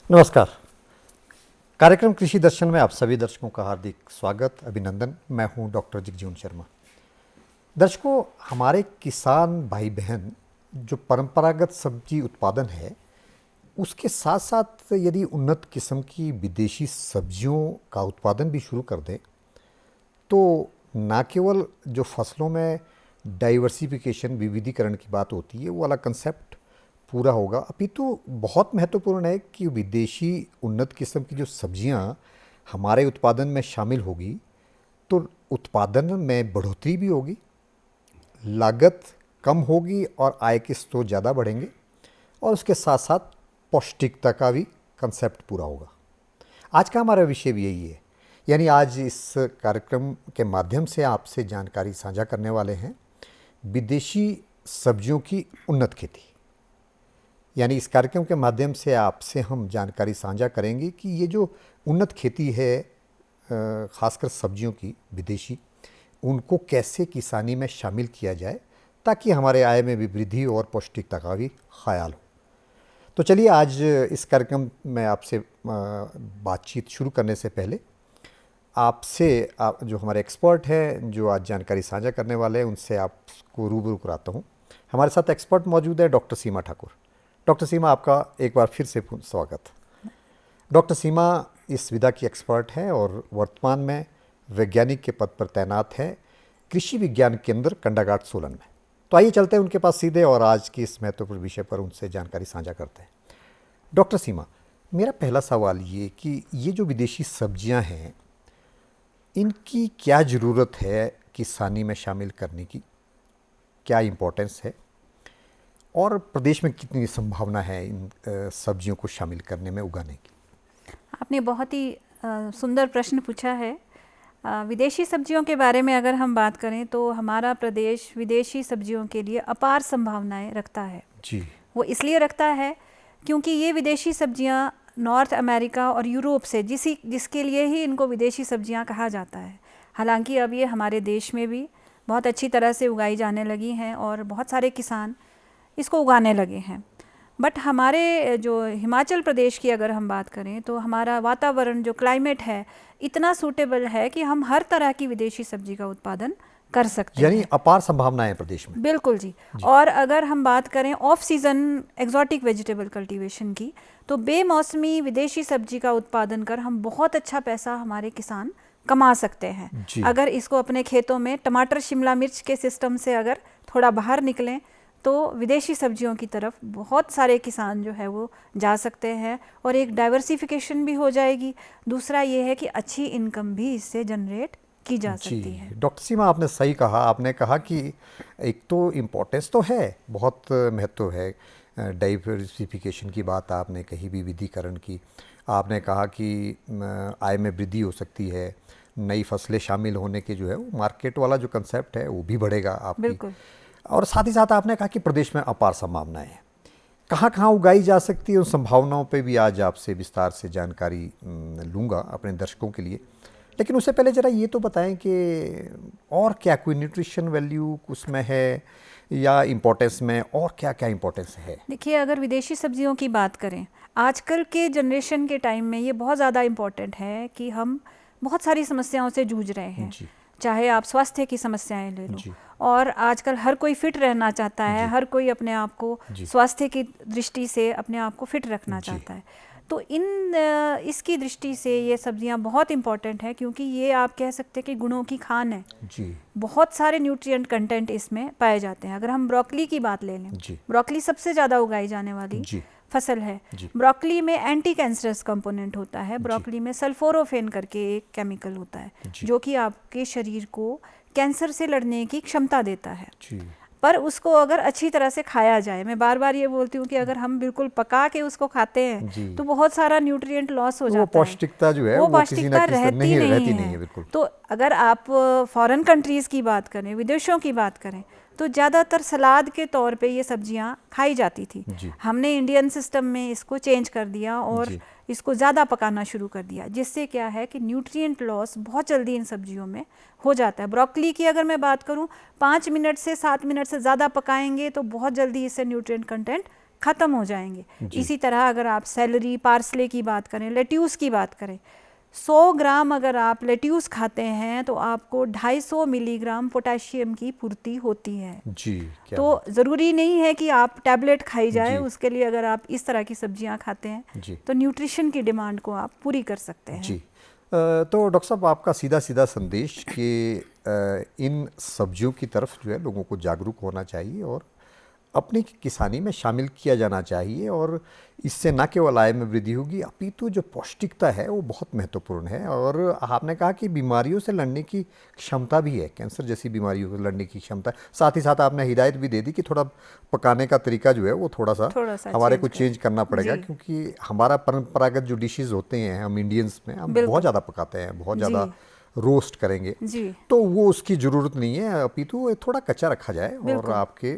नमस्कार। कार्यक्रम कृषि दर्शन में आप सभी दर्शकों का हार्दिक स्वागत, अभिनंदन। मैं हूं डॉक्टर जगजीवन शर्मा। दर्शकों, हमारे किसान भाई बहन जो परंपरागत सब्जी उत्पादन है उसके साथ साथ यदि उन्नत किस्म की विदेशी सब्जियों का उत्पादन भी शुरू कर दें तो ना केवल जो फसलों में डाइवर्सिफिकेशन विविधीकरण की बात होती है वो वाला कंसेप्ट पूरा होगा, अपितु बहुत महत्वपूर्ण है कि विदेशी उन्नत किस्म की जो सब्जियां हमारे उत्पादन में शामिल होगी तो उत्पादन में बढ़ोतरी भी होगी, लागत कम होगी और आय के स्रोत ज़्यादा बढ़ेंगे और उसके साथ साथ पौष्टिकता का भी कंसेप्ट पूरा होगा। आज का हमारा विषय भी यही है, यानी आज इस कार्यक्रम के माध्यम से आपसे जानकारी साझा करने वाले हैं विदेशी सब्जियों की उन्नत खेती। यानी इस कार्यक्रम के माध्यम से आपसे हम जानकारी साझा करेंगे कि ये जो उन्नत खेती है ख़ासकर सब्जियों की विदेशी, उनको कैसे किसानी में शामिल किया जाए ताकि हमारे आय में भी वृद्धि और पौष्टिकता का भी ख्याल हो। तो चलिए, आज इस कार्यक्रम में आपसे बातचीत शुरू करने से पहले आप जो हमारे एक्सपर्ट हैं जो आज जानकारी साझा करने वाले हैं उनसे आपको रूबरू कराता हूँ। हमारे साथ एक्सपर्ट मौजूद है डॉक्टर सीमा ठाकुर। डॉक्टर सीमा, आपका एक बार फिर से स्वागत। डॉक्टर सीमा इस विधा की एक्सपर्ट हैं और वर्तमान में वैज्ञानिक के पद पर तैनात है कृषि विज्ञान केंद्र कंडाघाट सोलन में। तो आइए चलते हैं उनके पास सीधे और आज की इस महत्वपूर्ण विषय पर उनसे जानकारी साझा करते हैं। डॉक्टर सीमा, मेरा पहला सवाल ये कि ये जो विदेशी सब्जियां हैं इनकी क्या ज़रूरत है किसानी में शामिल करने की, क्या इम्पोर्टेंस है और प्रदेश में कितनी संभावना है इन सब्जियों को शामिल करने में, उगाने की? आपने बहुत ही सुंदर प्रश्न पूछा है। विदेशी सब्जियों के बारे में अगर हम बात करें तो हमारा प्रदेश विदेशी सब्जियों के लिए अपार संभावनाएं रखता है जी। वो इसलिए रखता है क्योंकि ये विदेशी सब्जियां नॉर्थ अमेरिका और यूरोप से जिसके लिए ही इनको विदेशी सब्जियां कहा जाता है। हालांकि अब ये हमारे देश में भी बहुत अच्छी तरह से उगाई जाने लगी हैं और बहुत सारे किसान इसको उगाने लगे हैं। बट हमारे जो हिमाचल प्रदेश की अगर हम बात करें तो हमारा वातावरण जो क्लाइमेट है इतना सूटेबल है कि हम हर तरह की विदेशी सब्जी का उत्पादन कर सकते हैं। यानी अपार संभावनाएं हैं प्रदेश में। बिल्कुल जी। और अगर हम बात करें off season exotic vegetable cultivation की तो बेमौसमी विदेशी सब्जी का उत्पादन कर हम बहुत अच्छा पैसा हमारे किसान कमा सकते हैं। अगर इसको अपने खेतों में टमाटर शिमला मिर्च के सिस्टम से अगर थोड़ा बाहर निकलें तो विदेशी सब्जियों की तरफ बहुत सारे किसान जो है वो जा सकते हैं और एक डाइवर्सिफिकेशन भी हो जाएगी। दूसरा ये है कि अच्छी इनकम भी इससे जनरेट की जा सकती है। डॉक्टर सीमा, आपने सही कहा। आपने कहा कि एक तो इम्पोर्टेंस तो है, बहुत महत्व है, डाइवर्सिफिकेशन की बात आपने कही, विविधीकरण की। आपने कहा कि आय में वृद्धि हो सकती है, नई फसलें शामिल होने के जो है वो मार्केट वाला जो कंसेप्ट है वो भी बढ़ेगा आपकी। बिल्कुल। और साथ ही साथ आपने कहा कि प्रदेश में अपार संभावनाएं हैं। कहाँ कहाँ उगाई जा सकती है उन संभावनाओं पे भी आज आपसे विस्तार से जानकारी लूँगा अपने दर्शकों के लिए। लेकिन उससे पहले ज़रा ये तो बताएं कि और क्या कोई न्यूट्रिशन वैल्यू उसमें है या इम्पोर्टेंस में, और क्या क्या इम्पोर्टेंस है? देखिए, अगर विदेशी सब्जियों की बात करें आजकल के जनरेशन के टाइम में ये बहुत ज़्यादा इम्पोर्टेंट है कि हम बहुत सारी समस्याओं से जूझ रहे हैं। चाहे आप स्वास्थ्य की समस्याएं ले लो, और आजकल हर कोई फिट रहना चाहता है, हर कोई अपने आप को स्वास्थ्य की दृष्टि से अपने आप को फिट रखना चाहता है। तो इसकी दृष्टि से ये सब्जियां बहुत इम्पॉर्टेंट है क्योंकि ये आप कह सकते हैं कि गुणों की खान है जी। बहुत सारे न्यूट्रिएंट कंटेंट इसमें पाए जाते हैं। अगर हम ब्रोकली की बात ले लें, ब्रोकली सबसे ज़्यादा उगाई जाने वाली फसल है। ब्रोकली में एंटी कैंसरस कंपोनेंट होता है। ब्रोकली में सल्फोरोफेन करके एक केमिकल होता है जो कि आपके शरीर को कैंसर से लड़ने की क्षमता देता है। पर उसको अगर अच्छी तरह से खाया जाए, मैं बार बार ये बोलती हूँ कि अगर हम बिल्कुल पका के उसको खाते हैं तो बहुत सारा न्यूट्रिएंट लॉस हो जाता है। पौष्टिकता जो है वो पौष्टिकता रहती नहीं है। बिल्कुल। तो अगर आप फॉरेन कंट्रीज की बात करें, विदेशों की बात करें, तो ज़्यादातर सलाद के तौर पे ये सब्जियां खाई जाती थी। हमने इंडियन सिस्टम में इसको चेंज कर दिया और इसको ज़्यादा पकाना शुरू कर दिया, जिससे क्या है कि न्यूट्रिएंट लॉस बहुत जल्दी इन सब्जियों में हो जाता है। ब्रोकली की अगर मैं बात करूं, 5 मिनट से 7 मिनट से ज़्यादा पकाएंगे तो बहुत जल्दी इससे न्यूट्रिएंट कंटेंट ख़त्म हो जाएंगे। इसी तरह अगर आप सेलरी, पार्सले की बात करें, लेट्यूस की बात करें, 100 ग्राम अगर आप लेट्यूस खाते हैं तो आपको 250 मिलीग्राम पोटेशियम की पूर्ति होती है। जी, क्या तो ज़रूरी नहीं है कि आप टैबलेट खाई जाए, जी। उसके लिए अगर आप इस तरह की सब्जियां खाते हैं जी। तो न्यूट्रिशन की डिमांड को आप पूरी कर सकते हैं। जी। तो डॉक्टर साहब, आपका सीधा सीधा संदेश कि इन सब्जियों की तरफ जो है लोगों को जागरूक होना चाहिए और अपनी किसानी में शामिल किया जाना चाहिए, और इससे न केवल आय में वृद्धि होगी अपितु जो पौष्टिकता है वो बहुत महत्वपूर्ण है। और आपने कहा कि बीमारियों से लड़ने की क्षमता भी है, कैंसर जैसी बीमारियों से लड़ने की क्षमता है। साथ ही साथ आपने हिदायत भी दे दी कि थोड़ा पकाने का तरीका जो है वो थोड़ा सा हमारे को चेंज करना पड़ेगा, क्योंकि हमारा परंपरागत जो डिशेज होते हैं हम इंडियन्स में, हम बहुत ज़्यादा पकाते हैं, बहुत ज़्यादा रोस्ट करेंगे जी। तो वो उसकी ज़रूरत नहीं है, अपितु थोड़ा कच्चा रखा जाए और आपके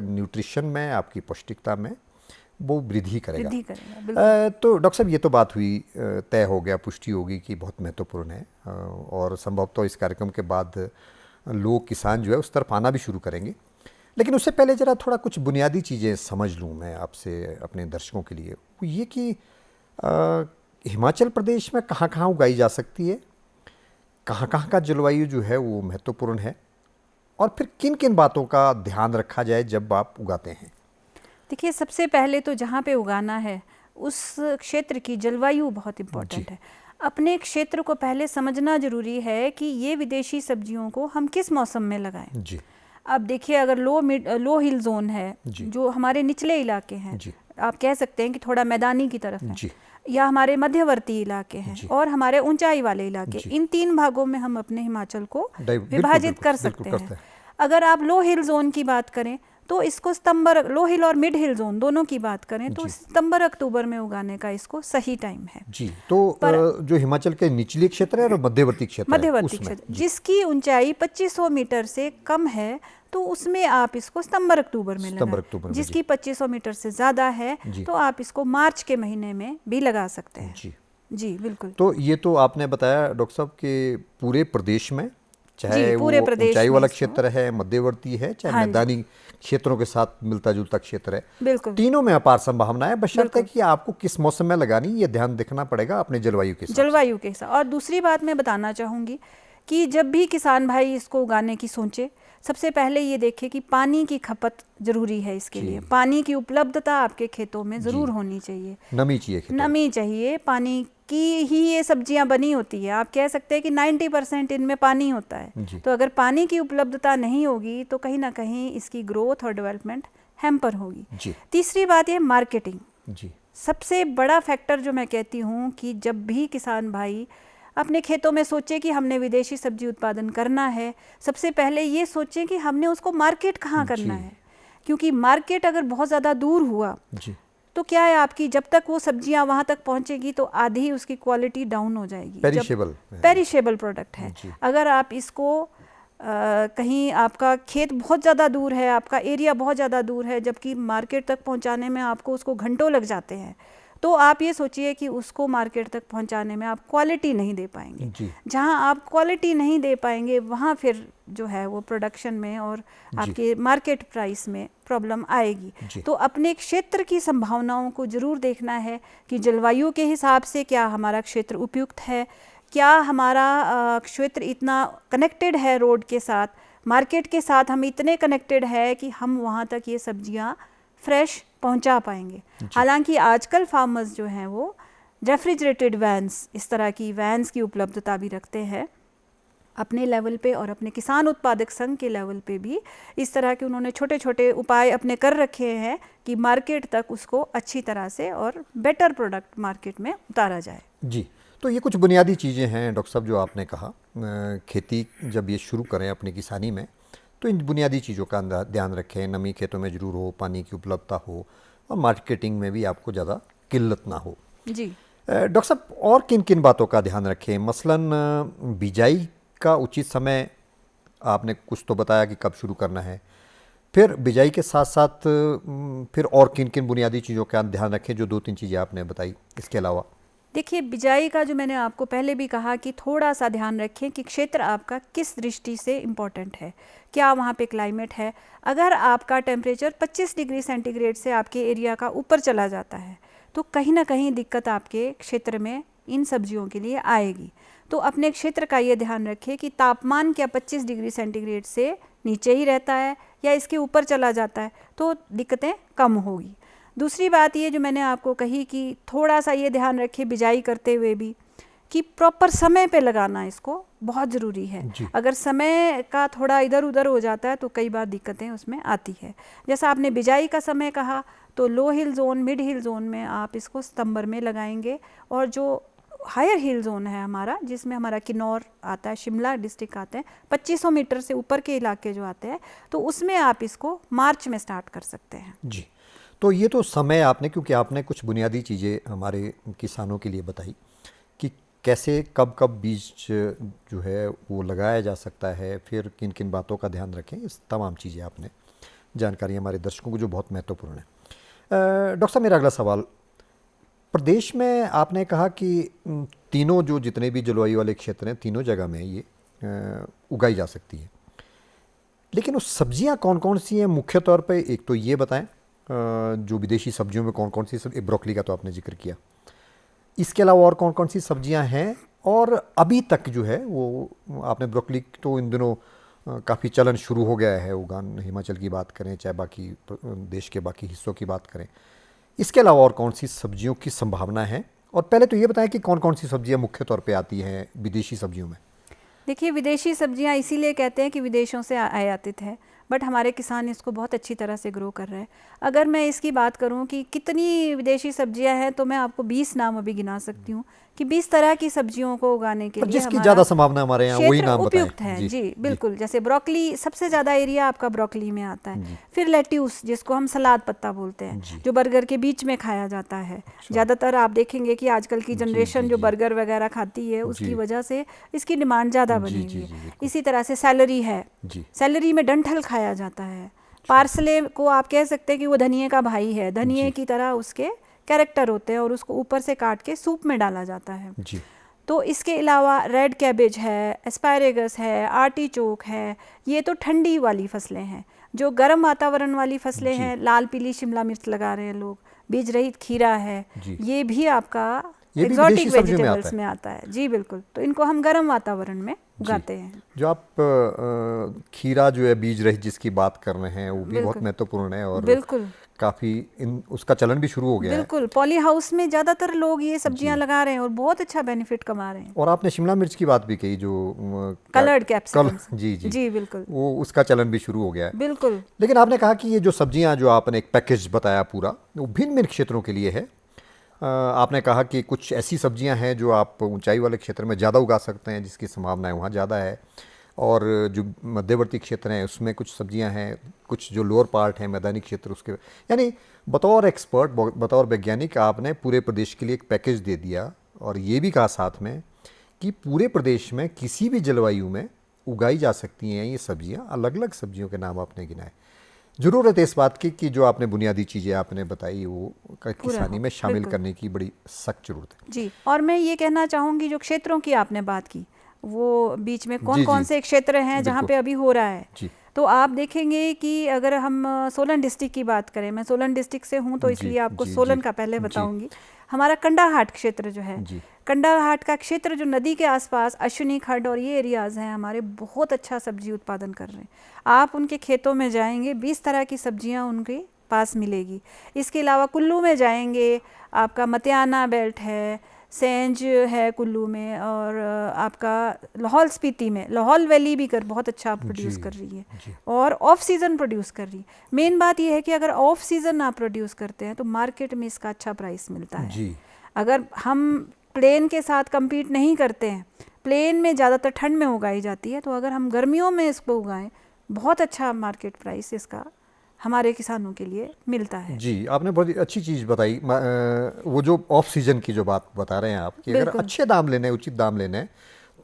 न्यूट्रिशन में, आपकी पौष्टिकता में वो वृद्धि करेगा। तो डॉक्टर साहब, ये तो बात हुई, तय हो गया, पुष्टि होगी कि बहुत महत्वपूर्ण है, और संभवतः इस कार्यक्रम के बाद लोग, किसान जो है उस तरफ आना भी शुरू करेंगे। लेकिन उससे पहले ज़रा थोड़ा कुछ बुनियादी चीज़ें समझ लूँ मैं आपसे, अपने दर्शकों के लिए, वो ये कि हिमाचल प्रदेश में कहाँ कहाँ उगाई जा सकती है, कहाँ कहाँ का जलवायु जो है वो महत्वपूर्ण है, और फिर किन किन बातों का ध्यान रखा जाए जब आप उगाते हैं? देखिए, सबसे पहले तो जहाँ पे उगाना है उस क्षेत्र की जलवायु बहुत इम्पोर्टेंट है। अपने क्षेत्र को पहले समझना जरूरी है कि ये विदेशी सब्जियों को हम किस मौसम में लगाएं। जी। अब देखिए, अगर लो हिल जोन है, जो हमारे निचले इलाके हैं, आप कह सकते हैं कि थोड़ा मैदानी की तरफ है, या हमारे मध्यवर्ती इलाके हैं, और हमारे ऊंचाई वाले इलाके, इन 3 भागों में हम अपने हिमाचल को विभाजित कर सकते हैं। अगर आप लो हिल जोन की बात करें तो इसको सितंबर, लो हिल और मिड हिल जोन दोनों की बात करें तो सितंबर अक्टूबर में उगाने का इसको सही टाइम है। जी। तो जो हिमाचल के निचले क्षेत्र है और मध्यवर्ती क्षेत्र, जिसकी ऊंचाई 2500 मीटर से कम है तो उसमें आप इसको सितंबर अक्टूबर में लगाएं। जिसकी 2500 मीटर से ज़्यादा है तो आप इसको मार्च के महीने में भी लगा सकते हैं। जी बिल्कुल। तो ये तो आपने बताया डॉक्टर साहब कि पूरे प्रदेश में, चाहे वो ऊंचाई वाला क्षेत्र है, मध्यवर्ती है, चाहे मैदानी क्षेत्रों के साथ मिलता जुलता क्षेत्र है, बिल्कुल, तीनों में अपार संभावना है, बशर्ते कि आपको किस मौसम में लगानी ये ध्यान देखना पड़ेगा अपने जलवायु के साथ। और दूसरी बात मैं बताना चाहूँगी कि जब भी किसान भाई इसको उगाने की सोचे, सबसे पहले ये देखें कि पानी की खपत जरूरी है। इसके लिए पानी की उपलब्धता आपके खेतों में ज़रूर होनी चाहिए। नमी चाहिए, पानी की ही ये सब्जियां बनी होती है। आप कह सकते हैं कि 90% इनमें पानी होता है। तो अगर पानी की उपलब्धता नहीं होगी तो कहीं ना कहीं इसकी ग्रोथ और डेवलपमेंट हैम्पर होगी। तीसरी बात ये मार्केटिंग। सबसे बड़ा फैक्टर जो मैं कहती हूँ कि जब भी किसान भाई अपने खेतों में सोचे कि हमने विदेशी सब्जी उत्पादन करना है, सबसे पहले ये सोचें कि हमने उसको मार्केट कहाँ करना है। क्योंकि मार्केट अगर बहुत ज़्यादा दूर हुआ तो क्या है, आपकी जब तक वो सब्जियां वहां तक पहुंचेगी तो आधी उसकी क्वालिटी डाउन हो जाएगी। पेरिशेबल प्रोडक्ट है। अगर आप इसको कहीं आपका खेत बहुत ज़्यादा दूर है, आपका एरिया बहुत ज़्यादा दूर है, जबकि मार्केट तक पहुंचाने में आपको उसको घंटों लग जाते हैं, तो आप ये सोचिए कि उसको मार्केट तक पहुंचाने में आप क्वालिटी नहीं दे पाएंगे। जहां आप क्वालिटी नहीं दे पाएंगे वहां फिर जो है वो प्रोडक्शन में और आपके मार्केट प्राइस में प्रॉब्लम आएगी। तो अपने क्षेत्र की संभावनाओं को जरूर देखना है कि जलवायु के हिसाब से क्या हमारा क्षेत्र उपयुक्त है, क्या हमारा क्षेत्र इतना कनेक्टेड है रोड के साथ, मार्केट के साथ हम इतने कनेक्टेड है कि हम वहाँ तक ये सब्जियाँ फ्रेश पहुंचा पाएंगे। हालांकि आजकल फार्मर्स जो हैं वो रेफ्रिजरेटेड वैन्स, इस तरह की वैन्स की उपलब्धता भी रखते हैं अपने लेवल पे, और अपने किसान उत्पादक संघ के लेवल पे भी इस तरह के उन्होंने छोटे छोटे उपाय अपने कर रखे हैं कि मार्केट तक उसको अच्छी तरह से और बेटर प्रोडक्ट मार्केट में उतारा जाए। जी। तो ये कुछ बुनियादी चीज़ें हैं डॉक्टर साहब जो आपने कहा, खेती जब ये शुरू करें अपनी किसानी में तो इन बुनियादी चीज़ों का ध्यान रखें, नमी खेतों में ज़रूर हो, पानी की उपलब्धता हो, और मार्केटिंग में भी आपको ज़्यादा किल्लत ना हो। जी डॉक्टर साहब, और किन किन बातों का ध्यान रखें? मसलन बिजाई का उचित समय आपने कुछ तो बताया कि कब शुरू करना है, फिर बिजाई के साथ साथ फिर और किन किन बुनियादी चीज़ों का ध्यान रखें जो 2-3 चीज़ें आपने बताई इसके अलावा? देखिए, बिजाई का जो मैंने आपको पहले भी कहा कि थोड़ा सा ध्यान रखें कि क्षेत्र आपका किस दृष्टि से इम्पोर्टेंट है, क्या वहाँ पे क्लाइमेट है। अगर आपका टेम्परेचर 25 डिग्री सेंटीग्रेड से आपके एरिया का ऊपर चला जाता है तो कहीं ना कहीं दिक्कत आपके क्षेत्र में इन सब्जियों के लिए आएगी। तो अपने क्षेत्र का ये ध्यान रखें कि तापमान क्या 25 डिग्री सेंटीग्रेड से नीचे ही रहता है या इसके ऊपर चला जाता है, तो दिक्कतें कम होगी। दूसरी बात ये जो मैंने आपको कही कि थोड़ा सा ये ध्यान रखें बिजाई करते हुए भी कि प्रॉपर समय पे लगाना इसको बहुत ज़रूरी है। अगर समय का थोड़ा इधर उधर हो जाता है तो कई बार दिक्कतें उसमें आती है। जैसा आपने बिजाई का समय कहा तो लो हिल जोन, मिड हिल जोन में आप इसको सितंबर में लगाएंगे, और जो हायर हिल जोन है हमारा, जिसमें हमारा किन्नौर आता है, शिमला डिस्ट्रिक्ट आते हैं, 2500 मीटर से ऊपर के इलाके जो आते हैं, तो उसमें आप इसको मार्च में स्टार्ट कर सकते हैं। जी, तो ये तो समय आपने, क्योंकि आपने कुछ बुनियादी चीज़ें हमारे किसानों के लिए बताई कि कैसे कब कब बीज जो है वो लगाया जा सकता है, फिर किन किन बातों का ध्यान रखें, इस तमाम चीज़ें आपने जानकारी हमारे दर्शकों को जो बहुत महत्वपूर्ण है। डॉक्टर साहब, मेरा अगला सवाल, प्रदेश में आपने कहा कि तीनों जो जितने भी जलवायु वाले क्षेत्र हैं, तीनों जगह में ये उगाई जा सकती है, लेकिन वो सब्जियां कौन कौन सी हैं मुख्य तौर पे? एक तो ये बताएं जो विदेशी सब्जियों में कौन कौन सी ब्रोकली का तो आपने जिक्र किया, इसके अलावा और कौन कौन सी सब्जियां हैं, और अभी तक जो है वो आपने ब्रोकली तो इन दिनों काफ़ी चलन शुरू हो गया है उगान, हिमाचल की बात करें चाहे बाकी देश के बाकी हिस्सों की बात करें, इसके अलावा और कौन सी सब्जियों की संभावना है? और पहले तो ये बताएं कि कौन कौन सी सब्जियां मुख्य तौर पे आती हैं विदेशी सब्जियों में? देखिए, विदेशी सब्जियां इसीलिए कहते हैं कि विदेशों से आयातित है, बट हमारे किसान इसको बहुत अच्छी तरह से ग्रो कर रहे हैं। अगर मैं इसकी बात करूं कि कितनी विदेशी सब्जियां हैं तो मैं आपको 20 नाम अभी गिना सकती हूं कि 20 तरह की सब्जियों को उगाने के लिए जिसकी ज़्यादा संभावना हमारे यहाँ वही नाम बताएं। उपयुक्त है। जी बिल्कुल, जैसे ब्रोकली, सबसे ज़्यादा एरिया आपका ब्रोकली में आता है। फिर लेट्यूस, जिसको हम सलाद पत्ता बोलते हैं, जो बर्गर के बीच में खाया जाता है। ज़्यादातर आप देखेंगे कि आजकल की जनरेशन जो बर्गर वगैरह खाती है उसकी वजह से इसकी डिमांड ज़्यादा बनी हुई है। इसी तरह से सैलरी है, सैलरी में डंठल खाया जाता है। पार्सले को आप कह सकते हैं कि वो धनिए का भाई है, धनिए की तरह उसके कैरेक्टर होते हैं और उसको ऊपर से काट के सूप में डाला जाता है। जी। तो इसके अलावा रेड कैबेज है, एस्पायरेगस है, आर्टिचोक है, ये तो ठंडी वाली फसलें हैं। जो गर्म वातावरण वाली फसलें हैं, लाल पीली शिमला मिर्च लगा रहे हैं लोग, बीज रहित खीरा है, ये भी आपका एक्सोटिक वेजिटेबल्स में आता है। जी बिल्कुल, तो इनको हम गर्म वातावरण में उगाते हैं। जो आप खीरा जो है बीज रहित जिसकी बात कर रहे हैं वो भी बहुत महत्वपूर्ण है, और बिल्कुल काफ़ी उसका चलन भी शुरू हो गया है। बिल्कुल, पॉली हाउस में ज़्यादातर लोग ये सब्जियां लगा रहे हैं और बहुत अच्छा बेनिफिट कमा रहे हैं। और आपने शिमला मिर्च की बात भी कही, जो कलर्ड कैप्सिकम्स, जी बिल्कुल, वो उसका चलन भी शुरू हो गया है। बिल्कुल। लेकिन आपने कहा कि ये जो सब्जियां जो आपने एक पैकेज बताया पूरा, वो भिन्न भिन्न क्षेत्रों के लिए है। आपने कहा कि कुछ ऐसी सब्जियां हैं जो आप ऊंचाई वाले क्षेत्र में ज़्यादा उगा सकते हैं, जिसकी संभावनाएं वहाँ ज़्यादा है, और जो मध्यवर्ती क्षेत्र हैं उसमें कुछ सब्जियां हैं, कुछ जो लोअर पार्ट है मैदानी क्षेत्र उसके, यानी बतौर एक्सपर्ट, बतौर वैज्ञानिक आपने पूरे प्रदेश के लिए एक पैकेज दे दिया, और ये भी कहा साथ में कि पूरे प्रदेश में किसी भी जलवायु में उगाई जा सकती हैं ये सब्जियाँ। अलग अलग सब्जियों के नाम आपने गिनाए। ज़रूरत है इस बात की कि जो आपने बुनियादी चीज़ें आपने बताई वो किसानी में शामिल करने की बड़ी सख्त जरूरत है। जी, और मैं ये कहना चाहूँगी, जो क्षेत्रों की आपने बात की, वो बीच में कौन कौन से क्षेत्र हैं जहाँ पे अभी हो रहा है, तो आप देखेंगे कि अगर हम सोलन डिस्ट्रिक्ट की बात करें, मैं सोलन डिस्ट्रिक्ट से हूँ तो इसलिए आपको सोलन का पहले बताऊंगी। हमारा कंडाहाट क्षेत्र जो है, कंडाहाट का क्षेत्र जो नदी के आसपास अश्विनी खड्ड और ये एरियाज़ हैं हमारे, बहुत अच्छा सब्जी उत्पादन कर रहे हैं। आप उनके खेतों में जाएंगे, 20 तरह की सब्जियां उनके पास मिलेगी। इसके अलावा कुल्लू में जाएंगे, आपका मतियाना बेल्ट है, सेंज है कुल्लू में, और आपका लाहौल स्पीति में लाहौल वैली भी बहुत अच्छा प्रोड्यूस कर रही है, और ऑफ सीज़न प्रोड्यूस कर रही है। मेन बात यह है कि अगर ऑफ सीज़न आप प्रोड्यूस करते हैं तो मार्केट में इसका अच्छा प्राइस मिलता है। अगर हम प्लेन के साथ compete नहीं करते हैं, प्लेन में ज़्यादातर ठंड में उगाई जाती है, तो अगर हम गर्मियों में इसको उगाएं, बहुत अच्छा मार्केट प्राइस इसका हमारे किसानों के लिए मिलता है। जी, आपने बहुत अच्छी चीज़ बताई। वो जो ऑफ सीजन की जो बात बता रहे हैं आप, कि अगर अच्छे दाम लेने, उचित दाम लेने,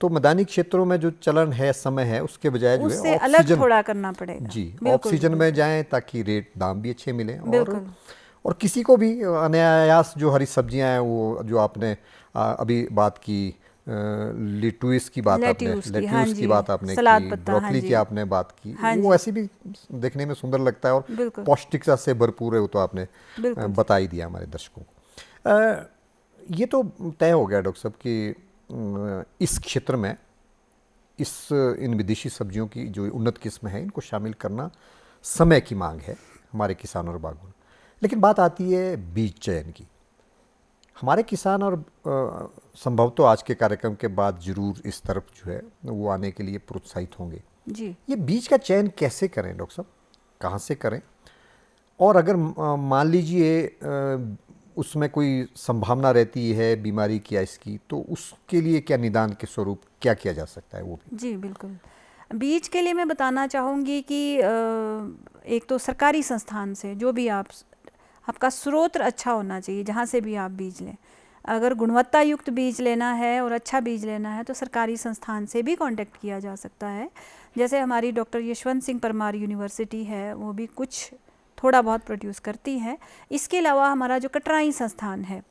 तो मैदानी क्षेत्रों में जो चलन है, समय है, उसके बजाय जो उससे अलग थोड़ा करना पड़ेगा। जी, ऑफ सीजन में जाएं ताकि रेट दाम भी अच्छे मिलें, और किसी को भी अनायास जो हरी सब्जियां हैं, वो जो आपने अभी बात की, लेट्यूस की बात आपने, लेट्यूस की बात आपने की, ब्रोकली की आपने बात की, वो ऐसी भी देखने में सुंदर लगता है और पौष्टिकता से भरपूर है, वो तो आपने बता ही दिया हमारे दर्शकों को। ये तो तय हो गया डॉक्टर साहब कि इस क्षेत्र में इन विदेशी सब्जियों की जो उन्नत किस्म है, इनको शामिल करना समय की मांग है हमारे किसानों और बागवानों। लेकिन बात आती है बीज चयन की। हमारे किसान और संभवतः आज के कार्यक्रम के बाद जरूर इस तरफ जो है वो आने के लिए प्रोत्साहित होंगे जी। ये बीज का चयन कैसे करें डॉक्टर साहब, कहाँ से करें? और अगर मान लीजिए उसमें कोई संभावना रहती है बीमारी की या इसकी, तो उसके लिए क्या निदान के स्वरूप क्या किया जा सकता है वो भी? जी बिल्कुल। बीज के लिए मैं बताना चाहूँगी कि एक तो सरकारी संस्थान से जो भी आपका स्रोत अच्छा होना चाहिए, जहाँ से भी आप बीज लें। अगर गुणवत्ता युक्त बीज लेना है और अच्छा बीज लेना है तो सरकारी संस्थान से भी कांटेक्ट किया जा सकता है। जैसे हमारी डॉक्टर यशवंत सिंह परमार यूनिवर्सिटी है, वो भी कुछ थोड़ा बहुत प्रोड्यूस करती है। इसके अलावा हमारा जो कटराई संस्थान है,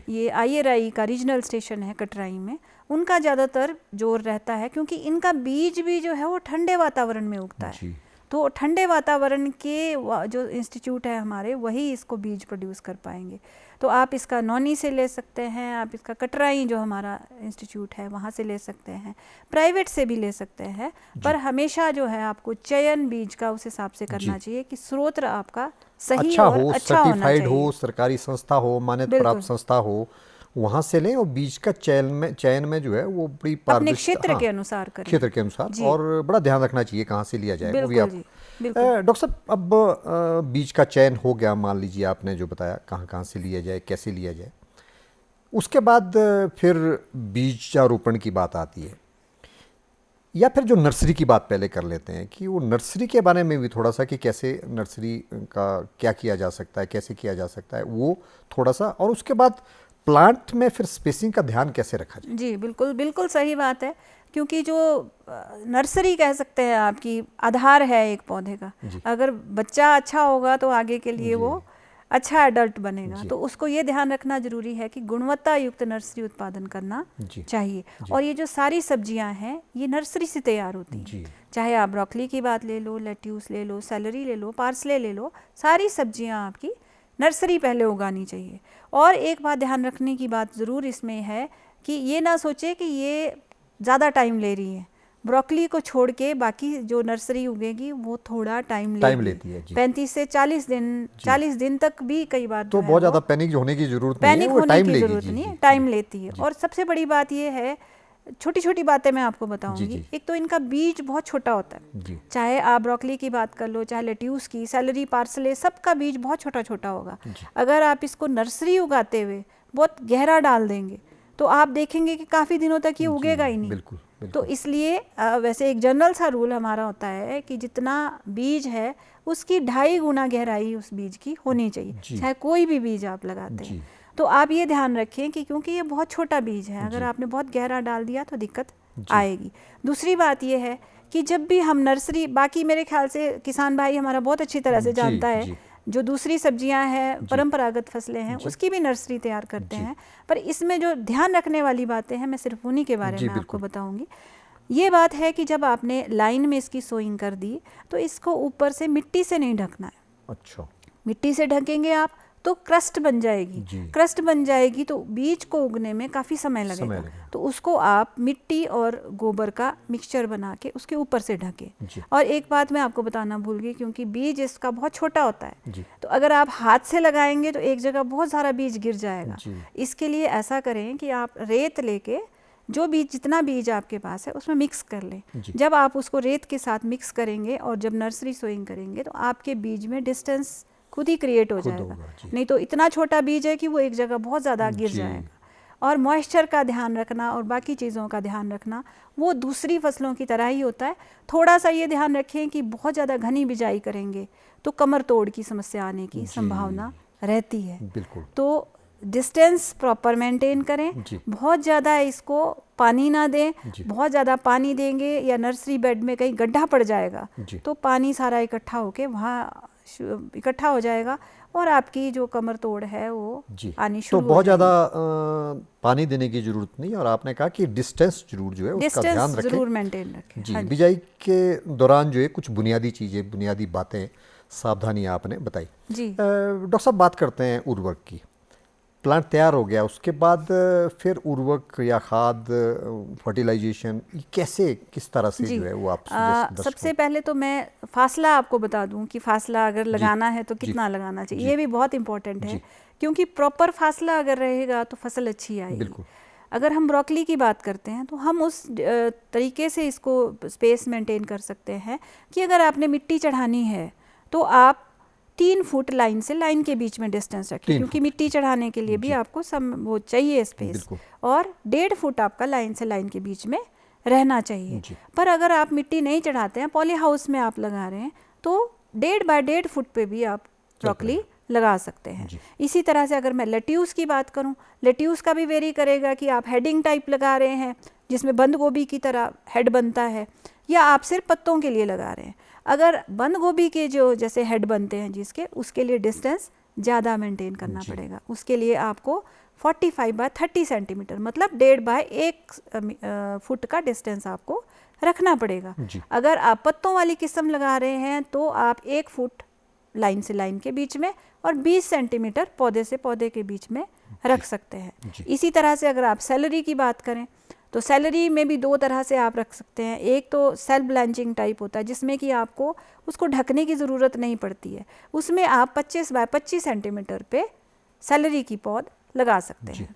ये IRI का रीजनल स्टेशन है कटराई में, उनका ज़्यादातर जोर रहता है क्योंकि इनका बीज भी जो है वो ठंडे वातावरण में उगता है। तो ठंडे वातावरण के जो इंस्टीट्यूट है हमारे, वही इसको बीज प्रोड्यूस कर पाएंगे। तो आप इसका नौनी से ले सकते हैं, आप इसका कटराई जो हमारा इंस्टीट्यूट है वहाँ से ले सकते हैं, प्राइवेट से भी ले सकते हैं। पर हमेशा जो है आपको चयन बीज का उस हिसाब से करना चाहिए कि स्रोत आपका सही अच्छा और हो, अच्छा होना चाहिए, सर्टिफाइड हो, सरकारी संस्था हो, मान्यता प्राप्त संस्था हो, वहाँ से लें। और बीज का चयन में जो है वो बड़ी अपने क्षेत्र के अनुसार करें, क्षेत्र के अनुसार, और बड़ा ध्यान रखना चाहिए कहाँ से लिया जाए वो भी आप। डॉक्टर साहब, अब बीज का चयन हो गया, मान लीजिए आपने जो बताया कहाँ से लिया जाए, कैसे लिया जाए, उसके बाद फिर बीजारोपण की बात आती है, या फिर जो नर्सरी की बात पहले कर लेते हैं कि वो नर्सरी के बारे में भी थोड़ा सा, कि कैसे नर्सरी का क्या किया जा सकता है, कैसे किया जा सकता है वो थोड़ा सा, और उसके बाद प्लांट में फिर स्पेसिंग का ध्यान कैसे रखा जाए? जी बिल्कुल बिल्कुल सही बात है, क्योंकि जो नर्सरी कह सकते हैं आपकी आधार है एक पौधे का। अगर बच्चा अच्छा होगा तो आगे के लिए वो अच्छा एडल्ट बनेगा। तो उसको ये ध्यान रखना जरूरी है कि गुणवत्ता युक्त नर्सरी उत्पादन करना चाहिए। और ये जो सारी सब्जियां हैं ये नर्सरी से तैयार होती हैं। चाहे आप ब्रोकली की बात ले लो, लेट्यूस ले लो, सेलरी ले लो, पार्सले ले लो, सारी सब्जियां आपकी नर्सरी पहले उगानी चाहिए। और एक बात ध्यान रखने की बात ज़रूर इसमें है कि ये ना सोचे कि ये ज़्यादा टाइम ले रही है। ब्रोकली को छोड़ के बाकी जो नर्सरी उगेगी वो थोड़ा टाइम लेती है। 35 से 40 दिन तक भी कई बार तो बहुत ज़्यादा पैनिक होने की ज़रूरत नहीं है, वो टाइम लेती है। और सबसे बड़ी बात ये है, छोटी छोटी बातें मैं आपको बताऊंगी। एक तो इनका बीज बहुत छोटा होता है, चाहे आप ब्रोकली की बात कर लो, चाहे लेट्यूस की, सेलरी, पार्सले, सबका बीज बहुत छोटा छोटा होगा। अगर आप इसको नर्सरी उगाते हुए बहुत गहरा डाल देंगे तो आप देखेंगे कि काफ़ी दिनों तक ये उगेगा ही नहीं। बिल्कुल। तो इसलिए वैसे एक जनरल सा रूल हमारा होता है कि जितना बीज है उसकी 2.5 गुना गहराई उस बीज की होनी चाहिए, चाहे कोई भी बीज आप लगाते हैं। तो आप ये ध्यान रखें कि क्योंकि ये बहुत छोटा बीज है, अगर आपने बहुत गहरा डाल दिया तो दिक्कत आएगी। दूसरी बात ये है कि जब भी हम नर्सरी, बाकी मेरे ख्याल से किसान भाई हमारा बहुत अच्छी तरह से जानता है, जो दूसरी सब्जियां हैं, परंपरागत फसलें हैं, उसकी भी नर्सरी तैयार करते हैं। पर इसमें जो ध्यान रखने वाली बातें हैं, मैं सिर्फ उन्हीं के बारे में आपको बताऊंगी। ये बात है कि जब आपने लाइन में इसकी सोइंग कर दी तो इसको ऊपर से मिट्टी से नहीं ढकना है। अच्छा। मिट्टी से ढकेंगे आप तो क्रस्ट बन जाएगी। क्रस्ट बन जाएगी तो बीज को उगने में काफ़ी समय लगेगा। तो उसको आप मिट्टी और गोबर का मिक्सचर बना के उसके ऊपर से ढकें। और एक बात मैं आपको बताना भूल गई, क्योंकि बीज इसका बहुत छोटा होता है, तो अगर आप हाथ से लगाएंगे तो एक जगह बहुत सारा बीज गिर जाएगा। इसके लिए ऐसा करें कि आप रेत लेके जो बीज, जितना बीज आपके पास है उसमें मिक्स कर लें। जब आप उसको रेत के साथ मिक्स करेंगे और जब नर्सरी सोइंग करेंगे तो आपके बीज में डिस्टेंस खुद ही क्रिएट हो जाएगा। नहीं तो इतना छोटा बीज है कि वो एक जगह बहुत ज़्यादा गिर जाएगा। और मॉइस्चर का ध्यान रखना और बाकी चीज़ों का ध्यान रखना वो दूसरी फसलों की तरह ही होता है। थोड़ा सा ये ध्यान रखें कि बहुत ज़्यादा घनी बिजाई करेंगे तो कमर तोड़ की समस्या आने की संभावना रहती है। तो डिस्टेंस प्रॉपर मेंटेन करें, बहुत ज़्यादा इसको पानी ना दें। बहुत ज़्यादा पानी देंगे या नर्सरी बेड में कहीं गड्ढा पड़ जाएगा तो पानी सारा इकट्ठा होके वहाँ इकट्ठा हो जाएगा और आपकी जो कमर तोड़ है वो जी आनी तो शुरू हो बहुत जाएगी। ज़्यादा पानी देने की ज़रूरत नहीं, और आपने कहा कि डिस्टेंस जरूर जो है उसका डिस्टेंस ध्यान रखें। ज़रूर मेंटेन रखें। जी, हाँ जी। बिजाई के दौरान जो है कुछ बुनियादी चीज़ें, बुनियादी बातें, सावधानियां आपने बताई। जी डॉक्टर साहब, बात करते हैं उर्वरक की। प्लांट तैयार हो गया, उसके बाद फिर उर्वरक या खाद, फर्टिलाइजेशन कैसे, किस तरह से जी जो है वो आप सुजेस्ट दर्शकों सबसे पहले तो मैं फासला आपको बता दूं कि फासला अगर जी लगाना है तो जी कितना लगाना चाहिए, जी ये भी बहुत इंपॉर्टेंट है। जी क्योंकि प्रॉपर फासला अगर रहेगा तो फसल अच्छी आएगी। बिल्कुल अगर हम ब्रोकली की बात करते हैं तो हम उस तरीके से इसको स्पेस मेंटेन कर सकते हैं कि अगर आपने मिट्टी चढ़ानी है तो आप 3 फुट लाइन से लाइन के बीच में डिस्टेंस रखें, 3 फुट। क्योंकि मिट्टी चढ़ाने के लिए भी जी आपको वो चाहिए स्पेस। बिल्कुल। और 1.5 फुट आपका लाइन से लाइन के बीच में रहना चाहिए। जी पर अगर आप मिट्टी नहीं चढ़ाते हैं, पॉली हाउस में आप लगा रहे हैं, तो 1.5 बाय 1.5 फुट पे भी आप चल ब्रोकली पड़ेगा। लगा सकते हैं। जी इसी तरह से अगर मैं लेट्यूस की बात करूं, लेट्यूस का भी वेरी करेगा कि आप हेडिंग टाइप लगा रहे हैं जिसमें बंद गोभी की तरह हेड बनता है, या आप सिर्फ पत्तों के लिए लगा रहे हैं। अगर बंद गोभी के जो जैसे हेड बनते हैं जिसके, उसके लिए डिस्टेंस ज़्यादा मेंटेन करना जी पड़ेगा। उसके लिए आपको 45 बाय 30 सेंटीमीटर मतलब 1.5 बाय 1 फुट का डिस्टेंस आपको रखना पड़ेगा। जी अगर आप पत्तों वाली किस्म लगा रहे हैं तो आप 1 फुट लाइन से लाइन के बीच में और 20 सेंटीमीटर पौधे से पौधे के बीच में रख सकते हैं। जी इसी तरह से अगर आप सेलरी की बात करें तो सेलरी में भी 2 तरह से आप रख सकते हैं। एक तो सेल्फ ब्लांचिंग टाइप होता है जिसमें कि आपको उसको ढकने की ज़रूरत नहीं पड़ती है, उसमें आप 25 बाय 25 सेंटीमीटर पे सेलरी की पौध लगा सकते जी हैं।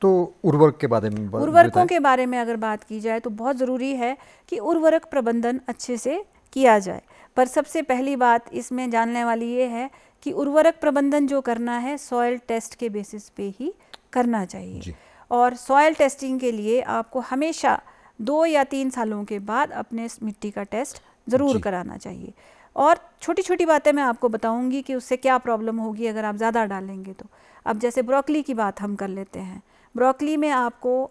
तो उर्वरक के बारे में उर्वरकों बताएं। के बारे में अगर बात की जाए तो बहुत ज़रूरी है कि उर्वरक प्रबंधन अच्छे से किया जाए। पर सबसे पहली बात इसमें जानने वाली ये है कि उर्वरक प्रबंधन जो करना है सॉइल टेस्ट के बेसिस पे ही करना चाहिए। जी और सॉइल टेस्टिंग के लिए आपको हमेशा 2 या 3 सालों के बाद अपने मिट्टी का टेस्ट ज़रूर जी कराना चाहिए। और छोटी छोटी बातें मैं आपको बताऊंगी कि उससे क्या प्रॉब्लम होगी अगर आप ज़्यादा डालेंगे तो। अब जैसे ब्रोकली की बात हम कर लेते हैं। ब्रोकली में आपको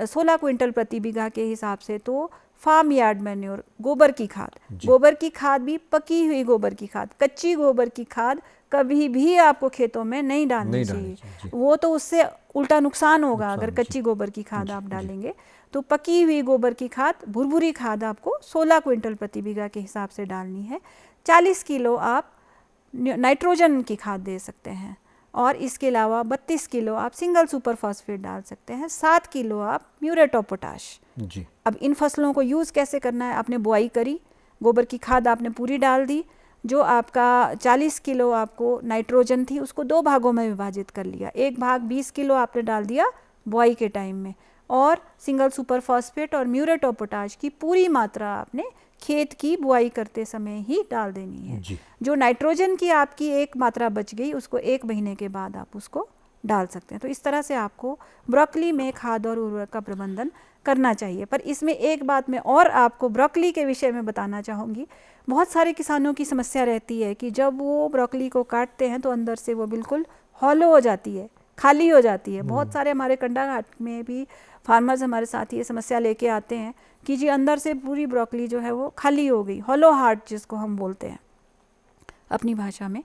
16 क्विंटल प्रति बीघा के हिसाब से तो फार्म यार्ड मैन्योर, गोबर की खाद, जी गोबर की खाद भी पकी हुई गोबर की खाद, कच्ची गोबर की खाद कभी भी आपको खेतों में नहीं डालनी नहीं डालनी चाहिए। चाहिए। जी वो तो उससे उल्टा नुकसान होगा अगर नुकसान। जी कच्ची गोबर की खाद जी आप जी डालेंगे। तो पकी हुई गोबर की खाद, भुरभुरी खाद आपको 16 क्विंटल प्रति बीघा के हिसाब से डालनी है। 40 किलो आप नाइट्रोजन की खाद दे सकते हैं, और इसके अलावा 32 किलो आप सिंगल सुपर फॉस्फेट डाल सकते हैं। 7 किलो आप म्यूरेट ऑफ पोटाश। जी अब इन फसलों को यूज़ कैसे करना है, आपने बुआई करी, गोबर की खाद आपने पूरी डाल दी, जो आपका 40 किलो आपको नाइट्रोजन थी उसको 2 भागों में विभाजित कर लिया। एक भाग 20 किलो आपने डाल दिया बुआई के टाइम में, और सिंगल सुपर फॉस्फेट और म्यूरेट ऑफ पोटाश की पूरी मात्रा आपने खेत की बुआई करते समय ही डाल देनी है। जी जो नाइट्रोजन की आपकी एक मात्रा बच गई उसको 1 महीने के बाद आप उसको डाल सकते हैं। तो इस तरह से आपको ब्रोकली में खाद और उर्वरक का प्रबंधन करना चाहिए। पर इसमें एक बात मैं और आपको ब्रोकली के विषय में बताना चाहूँगी। बहुत सारे किसानों की समस्या रहती है कि जब वो ब्रोकली को काटते हैं तो अंदर से वो बिल्कुल हॉलो हो जाती है, खाली हो जाती है। बहुत सारे हमारे कंडाघाट में भी फार्मर्स हमारे साथ ये समस्या लेके आते हैं कि जी अंदर से पूरी ब्रोकली जो है वो खाली हो गई, हॉलो हार्ट जिसको हम बोलते हैं अपनी भाषा में।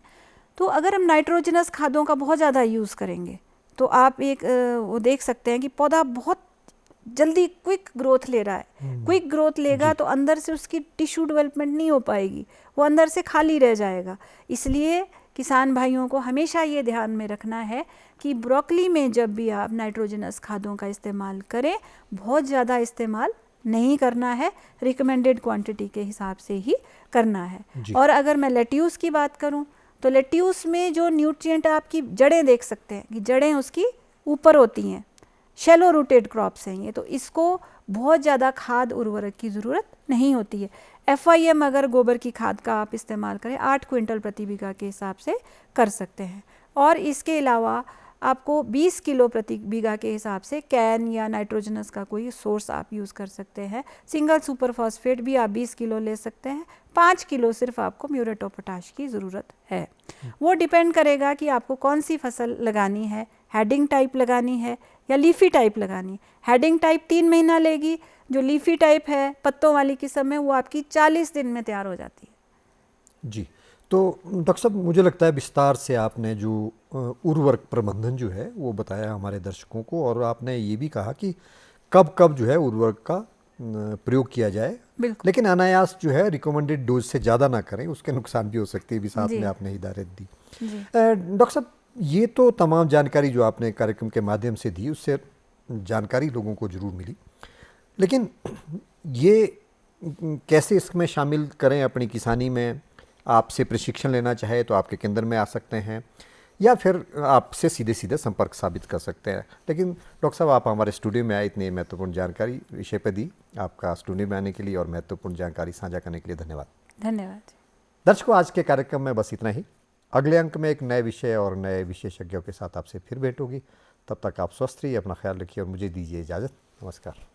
तो अगर हम नाइट्रोजनस खादों का बहुत ज़्यादा यूज़ करेंगे तो आप एक वो देख सकते हैं कि पौधा बहुत जल्दी क्विक ग्रोथ ले रहा है। क्विक ग्रोथ लेगा तो अंदर से उसकी टिश्यू डेवलपमेंट नहीं हो पाएगी, वो अंदर से खाली रह जाएगा। इसलिए किसान भाइयों को हमेशा ये ध्यान में रखना है कि ब्रोकली में जब भी आप नाइट्रोजनस खादों का इस्तेमाल करें, बहुत ज़्यादा इस्तेमाल नहीं करना है, रिकमेंडेड क्वांटिटी के हिसाब से ही करना है। और अगर मैं लेट्यूस की बात करूं तो लेट्यूस में जो न्यूट्रिएंट आपकी जड़ें देख सकते हैं कि जड़ें उसकी ऊपर होती हैं, शैलो रूटेड क्रॉप्स हैं ये, तो इसको बहुत ज़्यादा खाद उर्वरक की ज़रूरत नहीं होती है। FIM अगर गोबर की खाद का आप इस्तेमाल करें 8 क्विंटल प्रति बीघा के हिसाब से कर सकते हैं। और इसके अलावा आपको 20 किलो प्रति बीघा के हिसाब से कैन या नाइट्रोजनस का कोई सोर्स आप यूज़ कर सकते हैं। सिंगल सुपर फॉस्फेट भी आप 20 किलो ले सकते हैं। 5 किलो सिर्फ आपको म्यूरेट ऑफ पोटाश की ज़रूरत है। वो डिपेंड करेगा कि आपको कौन सी फसल लगानी है, हेडिंग टाइप लगानी है या लीफी टाइप लगानी। हेडिंग टाइप 3 महीना लेगी, जो लीफी टाइप है पत्तों वाली किस्म है वो आपकी 40 दिन में तैयार हो जाती है। जी, तो डॉक्टर साहब, मुझे लगता है विस्तार से आपने जो उर्वरक प्रबंधन जो है वो बताया हमारे दर्शकों को, और आपने ये भी कहा कि कब कब जो है उर्वरक का प्रयोग किया जाए, बिल्कुल। लेकिन अनायास जो है रिकमेंडेड डोज से ज़्यादा ना करें, उसके नुकसान भी हो सकते हैं, भी साथ जी में आपने हिदायत दी। जी डॉक्टर साहब, ये तो तमाम जानकारी जो आपने कार्यक्रम के माध्यम से दी, उससे जानकारी लोगों को ज़रूर मिली, लेकिन ये कैसे इसमें शामिल करें अपनी किसानी में? आपसे प्रशिक्षण लेना चाहे तो आपके केंद्र में आ सकते हैं, या फिर आपसे सीधे सीधे संपर्क साबित कर सकते हैं। लेकिन डॉक्टर साहब, आप हमारे स्टूडियो में आए, इतनी महत्वपूर्ण जानकारी विषय पर दी, आपका स्टूडियो में आने के लिए और महत्वपूर्ण जानकारी साझा करने के लिए धन्यवाद। धन्यवाद। दर्शकों, आज के कार्यक्रम में बस इतना ही। अगले अंक में एक नए विषय और नए विशेषज्ञों के साथ आपसे फिर भेंट होगी। तब तक आप स्वस्थ रहिए, अपना ख्याल रखिए और मुझे दीजिए इजाज़त। नमस्कार।